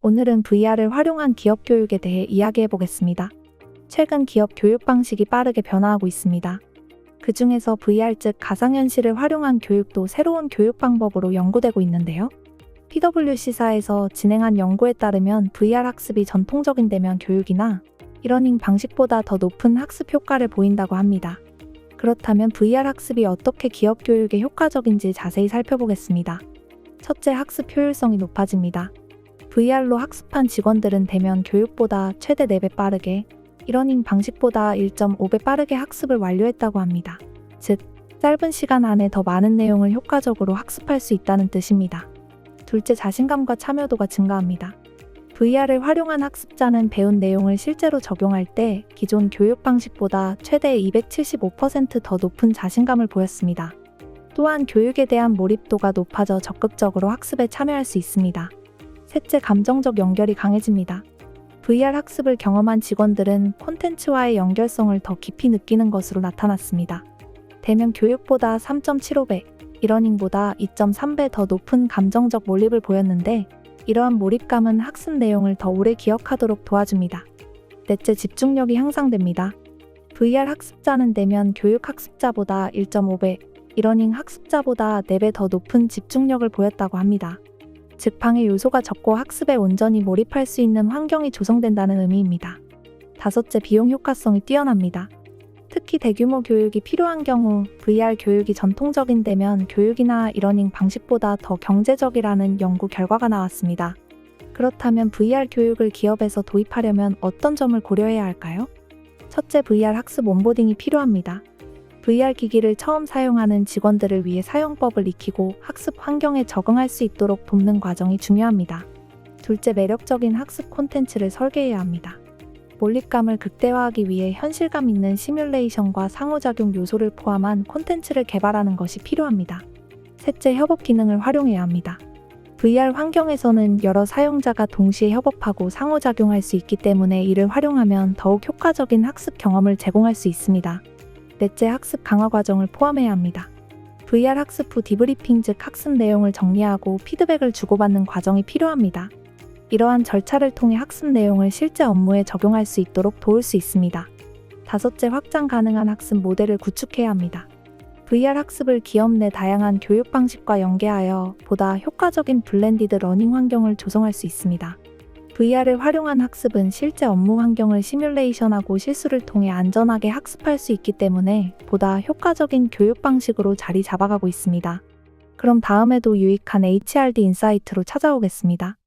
오늘은 VR을 활용한 기업 교육에 대해 이야기해 보겠습니다. 최근 기업 교육 방식이 빠르게 변화하고 있습니다. 그 중에서 VR 즉 가상현실을 활용한 교육도 새로운 교육 방법으로 연구되고 있는데요. PwC사에서 진행한 연구에 따르면 VR 학습이 전통적인 대면 교육이나 이러닝 방식보다 더 높은 학습 효과를 보인다고 합니다. 그렇다면 VR 학습이 어떻게 기업 교육에 효과적인지 자세히 살펴보겠습니다. 첫째, 학습 효율성이 높아집니다. VR로 학습한 직원들은 대면 교육보다 최대 4배 빠르게, 이러닝 방식보다 1.5배 빠르게 학습을 완료했다고 합니다. 즉, 짧은 시간 안에 더 많은 내용을 효과적으로 학습할 수 있다는 뜻입니다. 둘째, 자신감과 참여도가 증가합니다. VR을 활용한 학습자는 배운 내용을 실제로 적용할 때 기존 교육 방식보다 최대 275% 더 높은 자신감을 보였습니다. 또한 교육에 대한 몰입도가 높아져 적극적으로 학습에 참여할 수 있습니다. 셋째, 감정적 연결이 강해집니다. VR 학습을 경험한 직원들은 콘텐츠와의 연결성을 더 깊이 느끼는 것으로 나타났습니다. 대면 교육보다 3.75배, 이러닝보다 2.3배 더 높은 감정적 몰입을 보였는데, 이러한 몰입감은 학습 내용을 더 오래 기억하도록 도와줍니다. 넷째, 집중력이 향상됩니다. VR 학습자는 대면 교육 학습자보다 1.5배, 이러닝 학습자보다 4배 더 높은 집중력을 보였다고 합니다. 즉, 방해 요소가 적고 학습에 온전히 몰입할 수 있는 환경이 조성된다는 의미입니다. 다섯째, 비용 효과성이 뛰어납니다. 특히 대규모 교육이 필요한 경우 VR 교육이 전통적인 대면 교육이나 이러닝 방식보다 더 경제적이라는 연구 결과가 나왔습니다. 그렇다면 VR 교육을 기업에서 도입하려면 어떤 점을 고려해야 할까요? 첫째, VR 학습 온보딩이 필요합니다. VR 기기를 처음 사용하는 직원들을 위해 사용법을 익히고 학습 환경에 적응할 수 있도록 돕는 과정이 중요합니다. 둘째, 매력적인 학습 콘텐츠를 설계해야 합니다. 몰입감을 극대화하기 위해 현실감 있는 시뮬레이션과 상호작용 요소를 포함한 콘텐츠를 개발하는 것이 필요합니다. 셋째, 협업 기능을 활용해야 합니다. VR 환경에서는 여러 사용자가 동시에 협업하고 상호작용할 수 있기 때문에 이를 활용하면 더욱 효과적인 학습 경험을 제공할 수 있습니다. 넷째, 학습 강화 과정을 포함해야 합니다. VR 학습 후 디브리핑 즉 학습 내용을 정리하고 피드백을 주고받는 과정이 필요합니다. 이러한 절차를 통해 학습 내용을 실제 업무에 적용할 수 있도록 도울 수 있습니다. 다섯째, 확장 가능한 학습 모델을 구축해야 합니다. VR 학습을 기업 내 다양한 교육 방식과 연계하여 보다 효과적인 블렌디드 러닝 환경을 조성할 수 있습니다. VR을 활용한 학습은 실제 업무 환경을 시뮬레이션하고 실수를 통해 안전하게 학습할 수 있기 때문에 보다 효과적인 교육 방식으로 자리 잡아가고 있습니다. 그럼 다음에도 유익한 HRD 인사이트로 찾아오겠습니다.